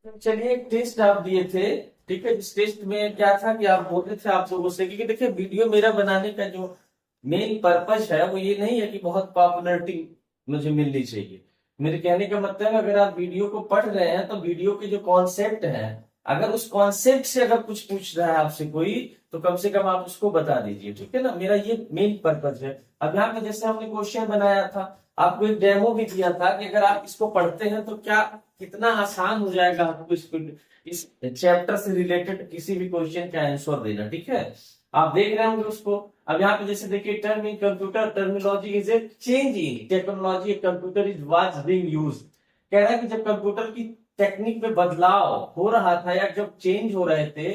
चलिए, एक टेस्ट आप दिए थे। ठीक है, इस टेस्ट में क्या था कि आप बोल रहे थे आप लोगों से कि देखिए, वीडियो मेरा बनाने का जो मेन पर्पज है वो ये नहीं है कि बहुत पॉपुलैरिटी मुझे मिलनी चाहिए। मेरे कहने का मतलब है, अगर आप वीडियो को पढ़ रहे हैं तो वीडियो के जो कॉन्सेप्ट है, अगर उस कॉन्सेप्ट से अगर कुछ पूछ रहा है आपसे कोई, तो कम से कम आप उसको बता दीजिए। ठीक है ना, मेरा ये मेन पर्पज है। अब यहाँ पे जैसे हमने क्वेश्चन बनाया था, आपको एक डेमो भी दिया था कि अगर आप इसको पढ़ते हैं तो क्या कितना आसान हो जाएगा आपको इसको, इस चैप्टर से रिलेटेड किसी भी क्वेश्चन का आंसर देना। ठीक है, आप देख रहे होंगे उसको। अब यहाँ पे जैसे देखिए, term in computer terminology is a change in technology computer is was being use. कह रहा है कि जब कंप्यूटर की टेक्निक में बदलाव हो रहा था या जब चेंज हो रहे थे,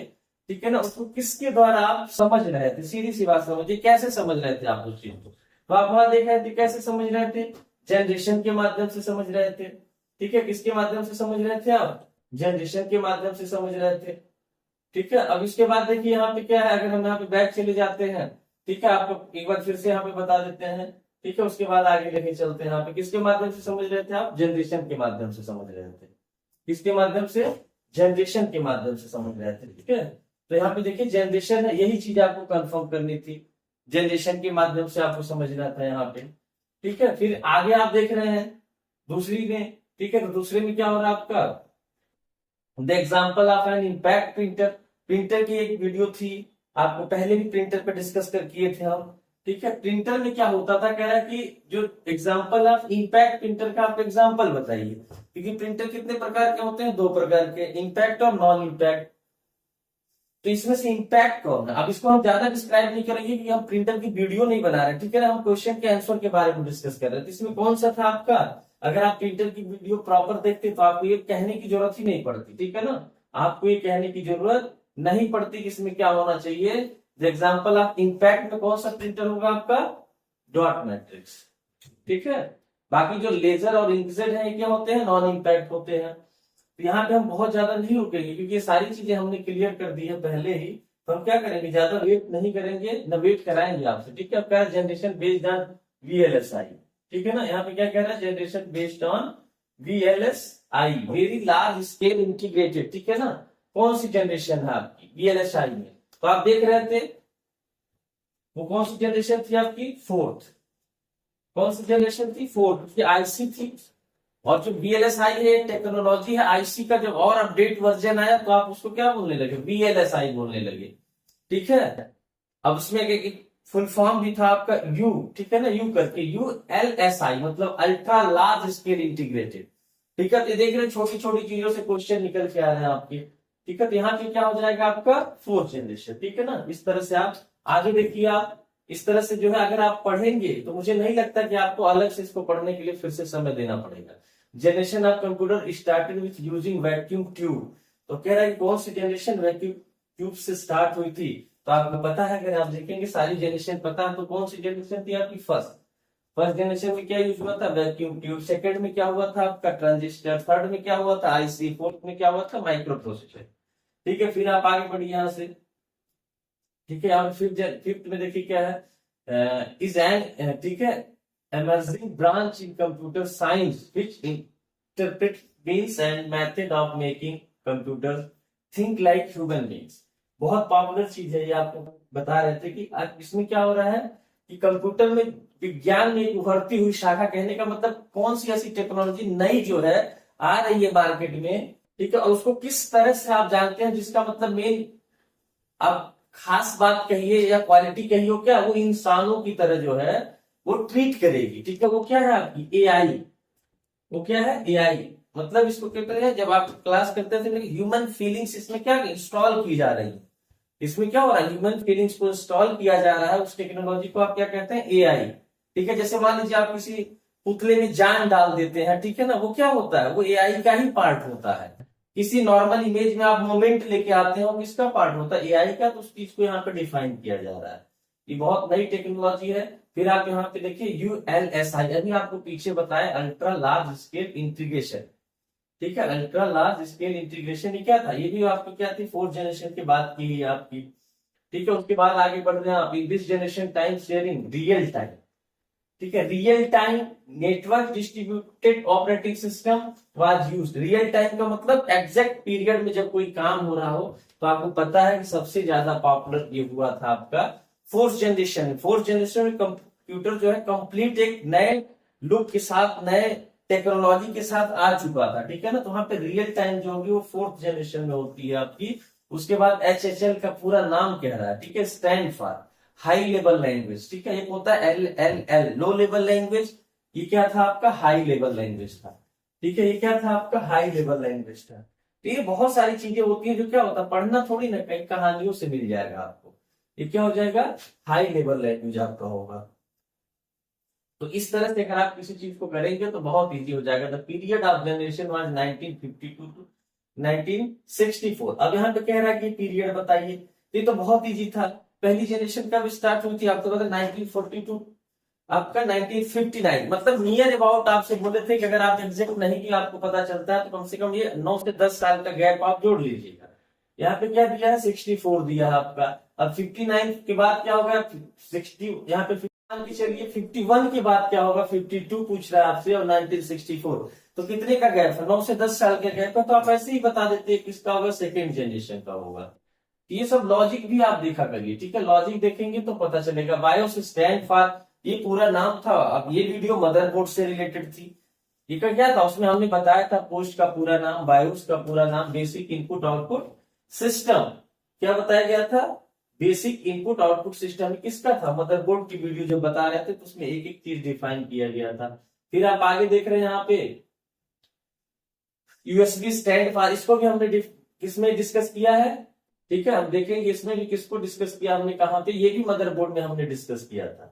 ठीक है ना, उसको किसके द्वारा आप समझ रहे थे? सीधी सी बात समझिए, कैसे समझ रहे थे आप उस चीज को? तो आप वहां देख रहे थे कैसे समझ रहे थे? जनरेशन के माध्यम से समझ रहे थे। ठीक है, किसके माध्यम से समझ रहे थे आप? जनरेशन के माध्यम से समझ रहे थे। ठीक है, अब इसके बाद देखिए यहाँ पे क्या है, अगर हम यहाँ पे बैक चले जाते हैं, ठीक है, आपको एक बार फिर से यहाँ पे बता देते हैं। ठीक है, उसके बाद आगे लेके चलते हैं। यहाँ पे किसके माध्यम से समझ रहे थे आप? जनरेशन के माध्यम से समझ रहे थे। किसके माध्यम से? जनरेशन के माध्यम से समझ रहे थे। ठीक है, तो यहाँ पे देखिए जनरेशन है, यही चीज आपको कंफर्म करनी थी। जनरेशन के माध्यम से आपको समझना था यहाँ पे। ठीक है, फिर आगे आप देख रहे हैं दूसरी में। ठीक है, तो दूसरे में क्या हो रहा है आपका? The example of an impact printer. Printer की एक वीडियो थी, आपको पहले भी प्रिंटर पे डिस्कस कर किए थे हम। ठीक है, प्रिंटर में क्या होता था, कह रहा है कि जो एग्जाम्पल ऑफ इम्पैक्ट प्रिंटर का आप एग्जाम्पल बताइए। क्योंकि प्रिंटर कितने प्रकार के होते हैं? दो प्रकार के, इम्पैक्ट और नॉन इम्पैक्ट। तो इसमें से इम्पैक्ट कौन है? अब इसको हम ज्यादा डिस्क्राइब नहीं करेंगे कि हम प्रिंटर की वीडियो नहीं बना रहे। ठीक है ना, हम क्वेश्चन के आंसर के बारे में डिस्कस कर रहे थे। तो इसमें कौन सा था आपका? अगर आप प्रिंटर की वीडियो प्रॉपर देखते तो आपको ये कहने की जरूरत ही नहीं पड़ती। ठीक है ना, आपको ये कहने की जरूरत नहीं पड़ती कि इसमें क्या होना चाहिए। एग्जाम्पल ऑफ इम्पैक्ट में कौन सा प्रिंटर होगा आपका? Dot matrix. ठीक है, बाकी जो लेजर और इंकजेट है, क्या होते हैं? नॉन इम्पैक्ट होते हैं। तो यहाँ पे हम बहुत ज्यादा नहीं रुकेंगे, क्योंकि ये सारी चीजें हमने क्लियर कर दी है पहले ही। तो हम क्या करेंगे, ज्यादा वेट नहीं करेंगे, न वेट कराएंगे आपसे। ठीक है, आपका जनरेशन बेस्ड ऑन वीएलएसआई। ठीक है ना, यहाँ पे क्या कह रहा है? Generation based on VLSI, very large scale integrated. ठीक है ना, कौन सी जनरेशन है आपकी? वीएलएसआई में। तो आप देख रहे थे वो कौन सी जनरेशन थी आपकी? फोर्थ। कौन सी जनरेशन थी? फोर्थ। उसकी आईसी थी। और जो बीएलएसआई है टेक्नोलॉजी है, आईसी का जब और अपडेट वर्जन आया तो आप उसको क्या बोलने लगे? बीएलएसआई बोलने लगे। ठीक है, अब उसमें एक फुल फॉर्म भी था आपका यू। ठीक है ना, यू करके यूएलएसआई, मतलब अल्ट्रा लार्ज स्केल इंटीग्रेटेड। ठीक है, तो ये देख रहे हैं छोटी छोटी चीजों से क्वेश्चन निकल के आ रहे हैं आपके। ठीक है, तो यहाँ पे क्या हो जाएगा आपका? Fourth generation. ठीक है ना, इस तरह से आप आगे देखिए। आप इस तरह से जो है अगर आप पढ़ेंगे तो मुझे नहीं लगता कि आपको अलग से इसको पढ़ने के लिए फिर से समय देना पड़ेगा। Generation of computer started with using vacuum tube. तो कह रहा है कौन सी जनरेशन वैक्यूम ट्यूब से स्टार्ट हुई थी? तो आपको पता है, अगर आप देखेंगे सारी जनरेशन पता है, तो कौन सी जनरेशन थी आपकी? फर्स्ट। फर्स्ट जनरेशन में क्या यूज हुआ था? Vacuum tube. सेकंड में क्या हुआ था आपका? ट्रांजिस्टर। थर्ड में क्या हुआ था? आईसी। फोर्थ में क्या हुआ था? Micro processor. ठीक है, फिर आप आगे बढ़िए यहां से। ठीक है, और फिफ्थ में देखिए क्या है? इज एन, ठीक है, emerging branch in computer science which interpret means and method of making computers think like human beings। बहुत पॉपुलर चीज है ये, आपको बता रहे थे कि आज इसमें क्या हो रहा है कि कंप्यूटर में विज्ञान में एक उभरती हुई शाखा। कहने का मतलब कौन सी ऐसी टेक्नोलॉजी नई जो है आ रही है मार्केट में। ठीक है, और उसको किस तरह से आप जानते हैं, जिसका मतलब मेन आप खास बात कहिए या क्वालिटी कहिए, वो क्या? वो इंसानों की तरह जो है वो ट्रीट करेगी। ठीक है, वो क्या है आपकी? एआई। वो क्या है? एआई। मतलब इसको कहते हैं, जब आप क्लास करते थे, ह्यूमन फीलिंग्स इसमें क्या इंस्टॉल की जा रही है। इसमें क्या हो रहा है? ह्यूमन फीलिंग्स को इंस्टॉल किया जा रहा है। उस टेक्नोलॉजी को आप क्या कहते हैं? एआई। ठीक है, जैसे मान लीजिए आप किसी पुतले में जान डाल देते हैं। ठीक है ना, वो क्या होता है? वो एआई का ही पार्ट होता है। किसी नॉर्मल इमेज में आप मोमेंट लेके आते हैं, वो किसका पार्ट होता है? एआई का। तो उस चीज को यहाँ पे डिफाइन किया जा रहा है। ये बहुत नई टेक्नोलॉजी है। फिर आप यहाँ पे देखिए यूएलएसआई, अभी आपको पीछे बताया अल्ट्रा लार्ज स्केल इंटीग्रेशन। ठीक है, अल्ट्रा लार्ज स्केल इंटीग्रेशन ये क्या था? ये भी आपकी क्या थी? फोर्थ जनरेशन की बात की है आपकी। ठीक है, उसके बाद आगे बढ़ रहे हैं आप। In this generation time sharing real time. ठीक है। Real time network distributed operating system was used. Real time का मतलब एग्जैक्ट पीरियड में जब कोई काम हो रहा हो, तो आपको पता है कि सबसे ज्यादा पॉपुलर ये हुआ था आपका फोर्थ जनरेशन। फोर्थ जनरेशन में कंप्यूटर जो है कंप्लीट एक नए लुक के साथ, नए टेक्नोलॉजी के साथ आ चुका था, ठीक है ना। तो वहां पे रियल टाइम जो होगी वो फोर्थ जनरेशन में होती है आपकी। उसके बाद HHL का पूरा नाम कह रहा है, ठीक है, stand for high level language, ठीक है। एक होता है LLL लो लेवल लैंग्वेज, ये क्या था आपका हाई लेवल लैंग्वेज था, ठीक है। ये क्या था आपका हाई लेवल लैंग्वेज था। तो ये बहुत सारी चीजें होती है जो क्या होता है, पढ़ना थोड़ी ना, कई कहानियों से मिल जाएगा आपको। ये क्या हो जाएगा, हाई लेवल लैंग्वेज आपका होगा। तो इस तरह से अगर आप किसी चीज को करेंगे तो बहुत इजी हो जाएगा। The period of generation was 1952 to 1964। अब यहाँ पे कह रहा है कि पीरियड बताइए, ये तो बहुत इजी था। पहली जनरेशन कब स्टार्ट हुई थी, आपको पता 1942 आपका 1959, मतलब नियर अबाउट आपसे बोले थे कि अगर आप एग्जैक्ट नहीं कि आपको पता चलता है तो कम से कम ये 9 से 10 साल का गैप आप जोड़ लीजिएगा। यहाँ पे क्या दिया है, 64 दिया है आपका। अब 59 के बाद क्या होगा, 60, यहाँ पे 51 की चलिए, 51 के बाद क्या होगा, 52 पूछ रहा है आपसे, और 1964। तो कितने का गैप है, 9 से 10 साल का गैप है। तो आप ऐसे ही बता देते हैं किसका होगा, सेकेंड जनरेशन का होगा। ये सब लॉजिक भी आप देखा करिए, ठीक है। लॉजिक देखेंगे तो पता चलेगा। बायोस स्टैंड फॉर, ये पूरा नाम था। अब ये वीडियो मदरबोर्ड से रिलेटेड थी। ये का क्या था, उसमें हमने बताया था पोस्ट का पूरा नाम, बायोस का पूरा नाम, बेसिक इनपुट आउटपुट सिस्टम। क्या बताया गया था, बेसिक इनपुट आउटपुट सिस्टम किसका था, मदरबोर्ड की वीडियो जब बता रहे थे तो उसमें एक एक चीज डिफाइन किया गया था। फिर आप आगे देख रहे हैं यहाँ पे USB स्टैंड फॉर, इसको भी हमने किसमें डिस्कस किया है, ठीक है। हम देखेंगे इसमें भी किसको डिस्कस किया हमने, कहां पे, ये भी मदरबोर्ड में हमने डिस्कस किया था,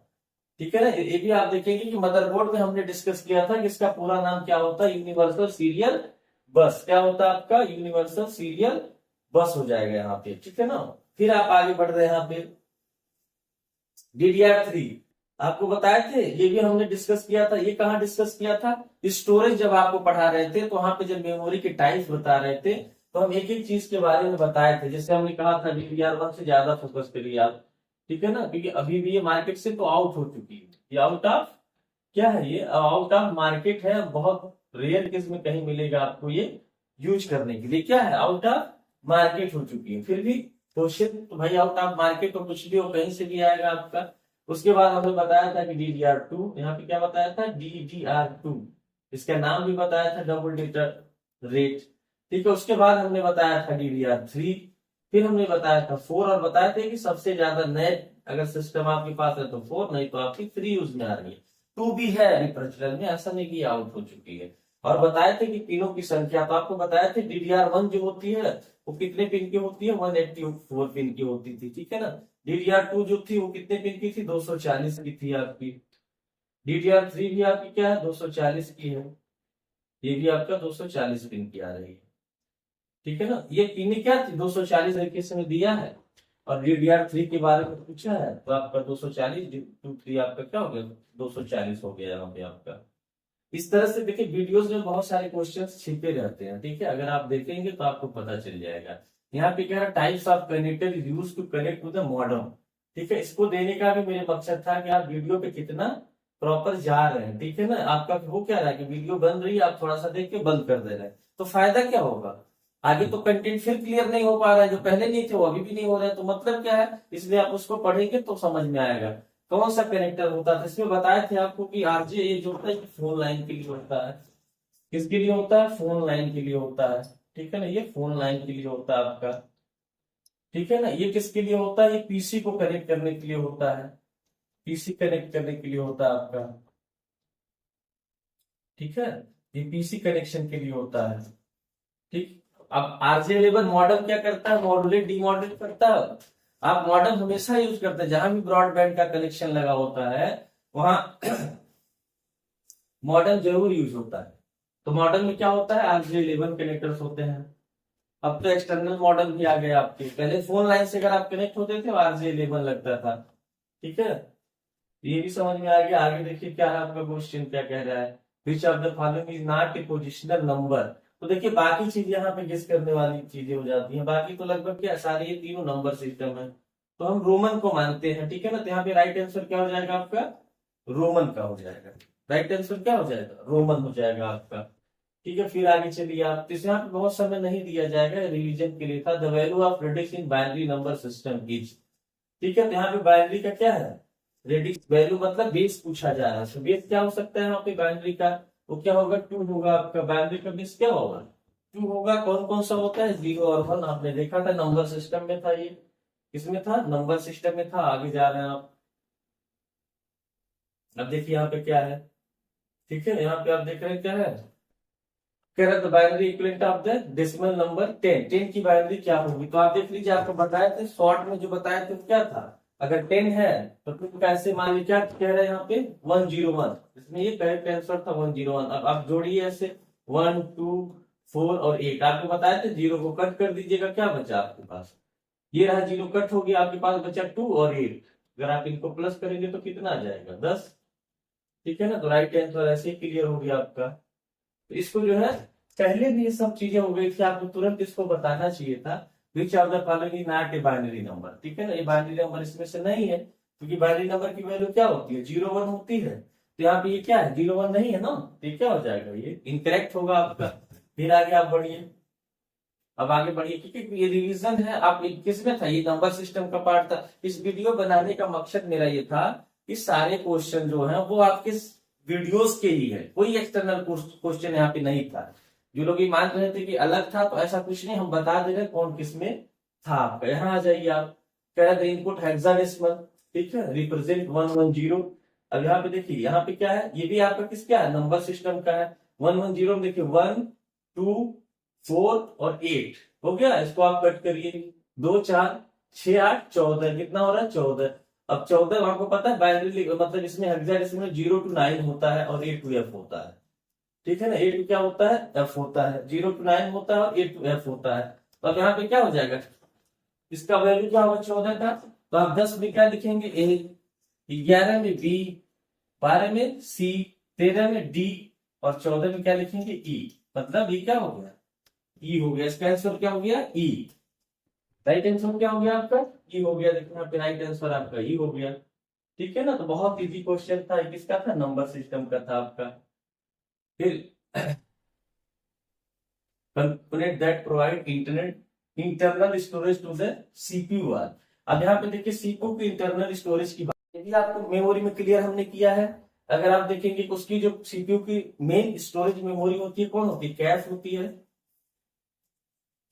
ठीक है ना। ये भी आप देखेंगे कि मदरबोर्ड में हमने डिस्कस किया था कि इसका पूरा नाम क्या होता है, यूनिवर्सल सीरियल बस। क्या होता है आपका, यूनिवर्सल सीरियल बस हो जाएगा यहाँ पे, ठीक है ना। फिर आप आगे बढ़ रहे हैं यहाँ पे DDR3, आपको बताए थे, ये भी हमने डिस्कस किया था। ये कहाँ डिस्कस किया था, स्टोरेज जब आपको पढ़ा रहे थे तो वहां पे जब मेमोरी के टाइप्स बता रहे थे तो हम एक एक चीज के बारे में बताए थे। जैसे हमने कहा था DDR1 से ज्यादा फोकस करिए आप, ठीक है ना, क्योंकि अभी भी ये मार्केट से तो आउट हो चुकी है। ये आउट ऑफ क्या है, ये आउट ऑफ मार्केट है। बहुत रेयर केस में कहीं मिलेगा आपको ये यूज करने के लिए, क्या है, आउट ऑफ मार्केट हो चुकी है। फिर भी क्वेश्चन तो भाई आउट ऑफ मार्केट तो कुछ भी हो, कहीं से भी आएगा आपका। उसके बाद हमने बताया था कि DDR2, यहाँ पे क्या बताया था, DDR2, इसका नाम भी बताया था, डबल डेटा रेट, ठीक है। उसके बाद हमने बताया था DDR3, फिर हमने बताया था 4, और बताया था कि सबसे ज्यादा नए अगर सिस्टम आपके पास है तो 4, नहीं तो आपकी 3 यूज में आ रही है। 2 भी है अभी प्रचलन में, ऐसा नहीं कि आउट हो चुकी है। और बताए थे कि पिनों की संख्या, तो आपको बताया थे DDR1 जो होती है वो कितने पिन की होती है, 184 पिन की होती थी, ठीक है ना। DDR2 जो थी वो कितने पिन की थी, 240 की थी आपकी। DDR3 भी आपकी क्या है, 240 की है। ये भी आपका 240 पिन की आ रही है, ठीक है ना। ये पिन क्या थी, 240 तरीके से में दिया है। और DDR3 के बारे में पूछा है तो आपका 240 टू 3 आपका क्या हो गया, 240 हो गया यहाँ पे आपका। इस तरह से देखिए वीडियोस में बहुत सारे क्वेश्चंस छिपे रहते हैं, ठीक है। अगर आप देखेंगे तो आपको पता चल जाएगा। यहाँ पे कह रहा types of connector use to connect with the modem, ठीक है। इसको देने का भी मेरे मकसद था कि आप वीडियो पे कितना प्रॉपर जा रहे हैं, ठीक है ना। आपका हो क्या रहा है कि वीडियो बन रही है, आप थोड़ा सा देख के बंद कर दे रहे हैं, तो फायदा क्या होगा, आगे तो कंटेंट फिर क्लियर नहीं हो पा रहा है, जो पहले नहीं थे वो अभी भी नहीं हो रहे हैं, तो मतलब क्या है, इसलिए आप उसको पढ़ेंगे तो समझ में आएगा कौन सा कनेक्टर होता है। इसमें बताए थे आपको कि RJ जो होता है फोन लाइन के लिए होता है। किसके लिए होता है, फोन लाइन के लिए होता है, ठीक है ना। ये फोन लाइन के लिए होता है आपका, ठीक है ना। ये किसके लिए होता है, ये PC को कनेक्ट करने के लिए होता है, PC कनेक्ट करने के लिए होता है आपका, ठीक है। ये PC कनेक्शन के लिए होता है, ठीक। अब RJ11 मॉडल क्या करता है, मॉड्यूलेट डीमॉड्यूलेट करता है। आप मॉडल हमेशा यूज करते हैं, जहां भी ब्रॉडबैंड का कनेक्शन लगा होता है वहां मॉडल जरूर यूज होता है। तो मॉडल में क्या होता है, RJ11 कनेक्टर्स होते हैं। अब तो एक्सटर्नल मॉडल भी आ गए आपके, पहले फोन लाइन से अगर आप कनेक्ट होते थे RJ11 लगता था, ठीक है। ये भी समझ में आ गया। आगे देखिए क्या है आपका क्वेश्चन, क्या कह रहा है, विच of the following is not a positional number. तो देखिए बाकी चीज यहाँ पे गेस करने वाली चीजें हो जाती हैं, बाकी तो लगभग क्या सारे ये तीनों नंबर सिस्टम है, तो हम रोमन को मानते हैं, ठीक है ना। तो यहाँ पे राइट आंसर क्या हो जाएगा आपका, रोमन का हो जाएगा। राइट आंसर क्या हो जाएगा? रोमन हो जाएगा आपका। ठीक है, फिर आगे चलिए आप। तो यहाँ पे बहुत समय नहीं दिया जाएगा, रिवीजन के लिए था। The value of radix in binary number system is. ठीक है, तो यहाँ पे बाइनरी का क्या है? रेडिक्स वैल्यू मतलब बेस पूछा जा रहा है। तो बेस क्या हो सकता है यहाँ पे बाइनरी का? वो क्या होगा? 2 होगा आपका। बाइनरी का बेस क्या होगा? 2 होगा। कौन कौन सा होता है? 0 और 1। आपने देखा था नंबर सिस्टम में था ये। किसमें था? नंबर सिस्टम में था। आगे जा रहे हैं आप। अब देखिए यहाँ पे क्या है। ठीक है, यहाँ पे आप देख रहे हैं क्या है? कह रहा था binary equivalent of the decimal number 10। 10 की बाइनरी क्या होगी? तो आप देख लीजिए, आपको बताए थे शॉर्ट में, जो बताए थे क्या था? अगर 10 है तो तुम कैसे मान लीजिए, क्या कह रहे हैं यहाँ पे? 101। इसमें ये करेक्ट आंसर था 101। अब आप जोड़िए ऐसे 1 2 4 और 8। आपको बताया था 0 को कट कर दीजिएगा, क्या बचा आपके पास? ये रहा 0 कट हो गया, आपके पास बचा 2 और 8। अगर आप इनको प्लस करेंगे तो कितना आ जाएगा? 10। ठीक है ना, तो राइट आंसर ऐसे ही क्लियर हो गया आपका। तो इसको जो है, पहले भी ये सब चीजें हो गई थी, आपको तुरंत इसको बताना चाहिए था। विच of the following not a binary number. ठीक है ना, ये बाइनरी नंबर इसमें से नहीं है, क्योंकि बाइनरी नंबर की वैल्यू क्या होती है? 0 1 होती है। तो यहाँ पे ये क्या है? 0 1 नहीं है ना, तो ये क्या हो जाएगा? ये इनकरेक्ट होगा आपका। फिर आगे आप बढ़िए। अब आगे बढ़िए, क्योंकि ये रिवीजन है। आप किसमें था? ये नंबर सिस्टम का पार्ट था। इस वीडियो बनाने का मकसद मेरा ये था कि सारे क्वेश्चन जो है वो आपके वीडियोस के ही है, कोई एक्सटर्नल क्वेश्चन यहाँ पे नहीं था। जो लोग ये मान रहे थे कि अलग था, तो ऐसा कुछ नहीं, हम बता दे रहे कौन किसमें था आपका। यहाँ आ जाइए आप। कह रहे थे इनपुट हेक्साडेसिमल। ठीक है, रिप्रेजेंट 110। अब यहाँ पे देखिए, यहाँ पे क्या है? ये भी आपका किस क्या है? नंबर सिस्टम का है। 110 में देखिए 1 2 4 और 8 हो गया। इसको आप कट करिए। 2 4 6 8 14। कितना हो रहा है? 14। अब 14 आपको पता है बाइनरी मतलब इसमें हेक्साडेसिमल 0 to 9 होता है और 8 to f होता है। ठीक है ना, 8 to क्या होता है? f होता है। 0 to 9 होता है और 8 to f होता है। तो अब यहाँ पे क्या हो जाएगा? इसका वैल्यू क्या होगा? 14 का। तो आप 10 में क्या लिखेंगे? a, 11 में b, 12 में c, 13 में d और 14 में क्या लिखेंगे? e। मतलब ये क्या हो गया? e हो गया। इसका आंसर क्या हो गया? e। राइट आंसर क्या हो गया आपका? ई हो गया। देखो यहाँ पे राइट आंसर आपका ई हो गया। ठीक है ना, तो बहुत इजी क्वेश्चन था। किसका था? नंबर सिस्टम का था आपका। फिर component that provide internal storage to the CPU are. अब यहाँ पे देखिए सीपीयू की इंटरनल स्टोरेज की बात, यदि आपको मेमोरी में क्लियर हमने किया है। अगर आप देखेंगे उसकी जो सीपीयू की मेन स्टोरेज मेमोरी होती है, कौन होती है? कैश होती है।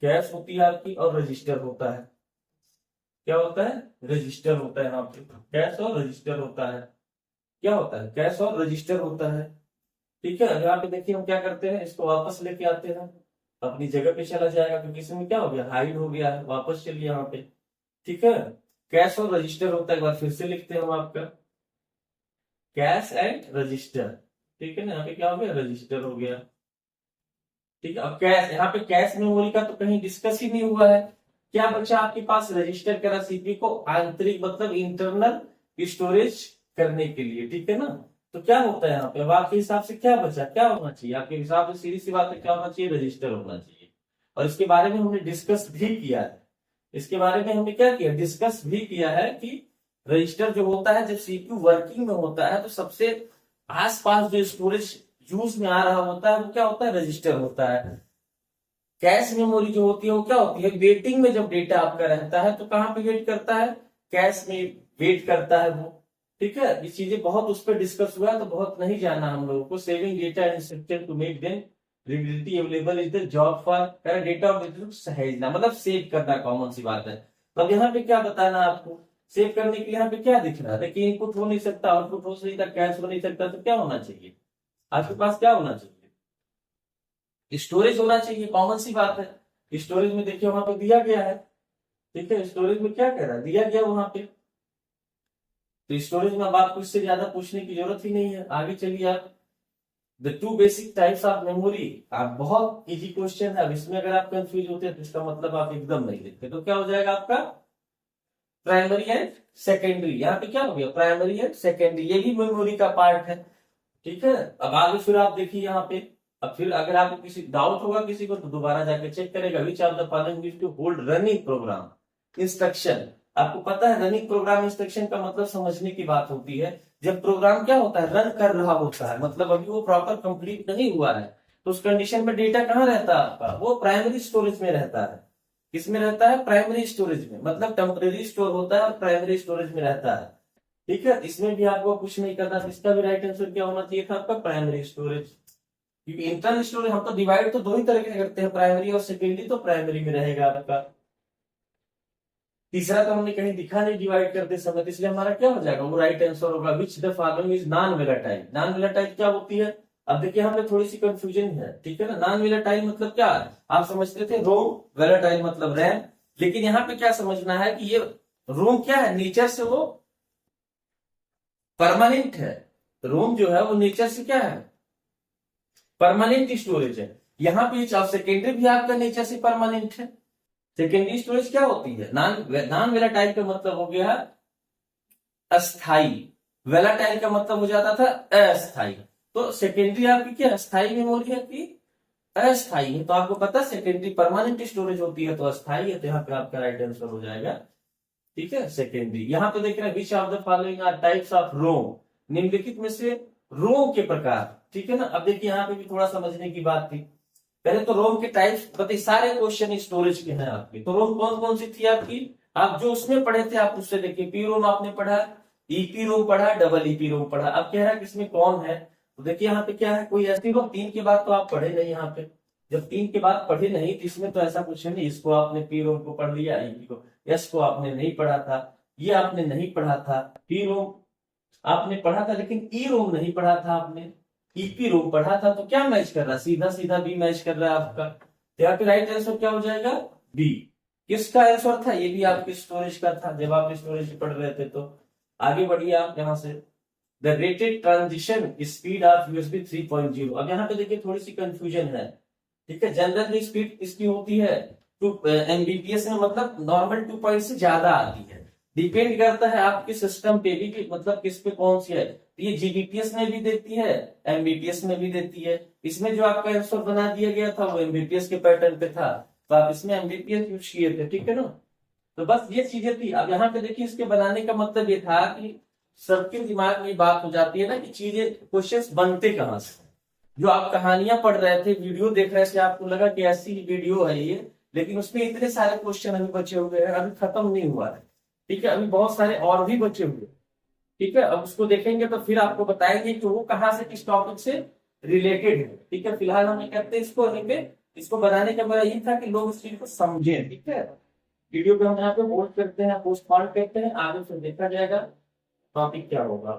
कैश होती है आपकी, और रजिस्टर होता है। क्या होता है? रजिस्टर होता है। यहाँ पे कैश और रजिस्टर होता है। क्या होता है? कैश और रजिस्टर होता है। ठीक है, यहाँ पे देखिए हम क्या करते हैं, इसको वापस लेके आते हैं, अपनी जगह पे चला जाएगा, क्योंकि इसमें क्या हो गया? हाइड हो गया है। वापस चलिए यहाँ पे। ठीक है, कैश और रजिस्टर होता है। एक बार फिर से लिखते हैं हम आपका, कैश एंड रजिस्टर। ठीक है ना, यहाँ पे क्या हो गया? रजिस्टर हो गया। ठीक है, अब कैश, यहाँ पे कैश मेमोरी का तो कहीं डिस्कस ही नहीं हुआ है। क्या बचा आपके पास? रजिस्टर करा सीपीयू को आंतरिक मतलब इंटरनल स्टोरेज करने के लिए। ठीक है ना, तो क्या होता है यहाँ पे? अब आपके हिसाब से क्या बचा? क्या होना चाहिए आपके हिसाब से? सीधी सी बात है, क्या होना चाहिए? रजिस्टर होना चाहिए। और इसके बारे में हमने डिस्कस भी किया है। इसके बारे में हमने क्या किया? डिस्कस भी किया है कि रजिस्टर जो होता है, जब सीपीयू वर्किंग में होता है, तो सबसे आसपास जो स्टोरेज यूज में आ रहा होता है वो क्या होता है? रजिस्टर होता है। कैश मेमोरी जो होती है वो क्या होती है? वेटिंग में जब डेटा आपका रहता है तो कहाँ पे वेट करता है? कैश में वेट करता है वो। ठीक है, ये चीजें बहुत उस पर डिस्कस हुआ है, तो बहुत नहीं जाना हम लोगों को। Saving data instruction to make them readily available is the job for data of सहेजना, मतलब सेव करना। कॉमन सी बात है। तो अब यहाँ पे क्या बताना आपको? सेव करने के लिए यहाँ पे क्या दिख रहा है कि इनपुट हो नहीं सकता, आउटपुट हो सकता, कैश हो नहीं सकता, तो क्या होना चाहिए? आपके पास क्या होना चाहिए? स्टोरेज होना चाहिए। कॉमन सी बात है। स्टोरेज में देखिए वहां पे दिया गया है। ठीक है, स्टोरेज में क्या कह रहा है? दिया गया वहां पे। तो स्टोरेज में अब आपको इससे ज्यादा पूछने की जरूरत ही नहीं है। आगे चलिए आप। The two basic types of memory. आप बहुत इजी क्वेश्चन है। अब इसमें अगर आप कंफ्यूज होते हैं तो इसका मतलब आप एकदम नहीं लिखते। तो क्या हो जाएगा आपका? Primary and secondary. यहाँ पे क्या हो गया? प्राइमरी एंड सेकेंडरी, ये भी मेमोरी का पार्ट है। ठीक है, अब आगे फिर आप देखिए यहाँ पे। अब फिर अगर आपको किसी डाउट होगा किसी को, तो दोबारा जाके चेक करेगा। Which of the following used to hold running program instruction. आपको पता है रनिंग प्रोग्राम इंस्ट्रक्शन का मतलब समझने की बात होती है। जब प्रोग्राम क्या होता है, रन कर रहा होता है, मतलब अभी वो प्रॉपर कंप्लीट नहीं हुआ है, तो उस कंडीशन में डेटा कहाँ रहता है आपका, वो प्राइमरी स्टोरेज में रहता है। किसमें रहता है, प्राइमरी स्टोरेज में, मतलब टेम्परेरी स्टोर होता है और प्राइमरी स्टोरेज में रहता है। ठीक है, इसमें भी आपको कुछ नहीं करना, इसका भी राइट आंसर क्या होना चाहिए था आपका, प्राइमरी स्टोरेज। क्योंकि इंटरनल स्टोरेज हम तो डिवाइड तो दो ही तरह के करते हैं, प्राइमरी और सेकेंडरी, तो प्राइमरी में रहेगा आपका। तीसरा तो हमने कहीं दिखा नहीं डिवाइड करते समय, तो इसलिए हमारा क्या हो जाएगा, वो राइट आंसर होगा, which the following is non volatile. Non volatile क्या होती है, अब देखिए यहाँ पे थोड़ी सी कंफ्यूजन है, ठीक है ना। नॉन वोलेटाइल मतलब क्या है, आप समझते थे रोम, वोलेटाइल मतलब रैम, लेकिन यहाँ पे क्या समझना है कि ये रोम क्या है, नेचर से वो परमानेंट है। रोम जो है वो नेचर से क्या है, परमानेंट स्टोरेज है। यहाँ पे सेकेंडरी भी आपका नेचर से परमानेंट है। सेकेंडरी स्टोरेज क्या होती है, नॉन वेलाटाइल का मतलब हो गया अस्थाई, वेलाटाइल का मतलब हो जाता था अस्थाई। तो सेकेंडरी आपकी क्या अस्थाई मेमोरी है कि अस्थाई है, तो आपको पता है सेकेंडरी परमानेंट स्टोरेज होती है तो अस्थाई है, तो यहाँ पे आपका राइट आंसर हो जाएगा। ठीक है, सेकेंडरी। यहाँ पे देख रहे हैं which of the following are types of ROM, निम्नलिखित में से रोम के प्रकार। ठीक है ना, अब देखिए यहाँ पे भी थोड़ा समझने की बात थी। पहले तो रोम के टाइप्स बताइए, सारे क्वेश्चन स्टोरेज के हैं आपके। तो रोम कौन कौन सी थी आपकी, आप जो उसमें पढ़े थे आप उससे देखिए, पी रोम आपने पढ़ा, ईपी रोम पढ़ा, डबल ईपी रोम पढ़ा। अब कह रहा है किसमें कौन है, तो देखिए यहाँ पे क्या है, कोई ऐसी रोम तीन के बाद तो आप पढ़े नहीं यहाँ पे। जब तीन के बाद पढ़े नहीं तो इसमें तो ऐसा कुछ है नहीं, इसको आपने पी रोम को पढ़ लिया, ईपी को, एस को आपने नहीं पढ़ा था, ये आपने नहीं पढ़ा था, पी रोम आपने पढ़ा था लेकिन ई रोम नहीं पढ़ा था आपने, ईपी रोम पढ़ा था। तो क्या मैच कर रहा है, सीधा सीधा बी मैच कर रहा है आपका। तो यहाँ पे राइट आंसर क्या हो जाएगा, बी। किसका आंसर था, ये भी आपके स्टोरेज का था जब आप स्टोरेज पढ़ रहे थे। तो आगे बढ़िए आप यहाँ से, the rated transition speed of USB 3.0। अब यहाँ पे देखिए थोड़ी सी कंफ्यूजन है। ठीक है, जनरल स्पीड इसकी होती है 2 Mbps में, मतलब नॉर्मल 2 पॉइंट से ज्यादा आती है। डिपेंड करता है आपके सिस्टम पे भी कि मतलब किस पे कौन सी है। ये जीबीपीएस में भी देती है, एमबीपीएस में भी देती है। इसमें जो आपका आंसर बना दिया गया था वो एमबीपीएस के पैटर्न पे था, तो आप इसमें एमबीपीएस यूज किए थे। ठीक है ना, तो बस ये चीजें थी। अब यहाँ पे देखिए इसके बनाने का मतलब ये था कि सबके दिमाग में बात हो जाती है ना कि चीजें क्वेश्चंस बनते कहाँ से। जो आप कहानियां पढ़ रहे थे, वीडियो देख रहे थे, आपको लगा कि ऐसी वीडियो है ये, लेकिन उसमें इतने सारे क्वेश्चन अभी बचे हुए हैं, अभी खत्म नहीं हुआ है। ठीक है, अभी बहुत सारे और भी बचे हुए। ठीक है, अब उसको देखेंगे तो फिर आपको बताएंगे कि वो कहाँ से किस टॉपिक से रिलेटेड है। ठीक है, फिलहाल हम ये कहते हैं इसको यहीं पे, इसको बनाने का मेरा यही था कि लोग इस चीज को समझें। ठीक है, वीडियो पे हम यहाँ पे पोस्ट करते हैं, पोस्टपोन करते हैं, आगे फिर देखा जाएगा टॉपिक क्या होगा।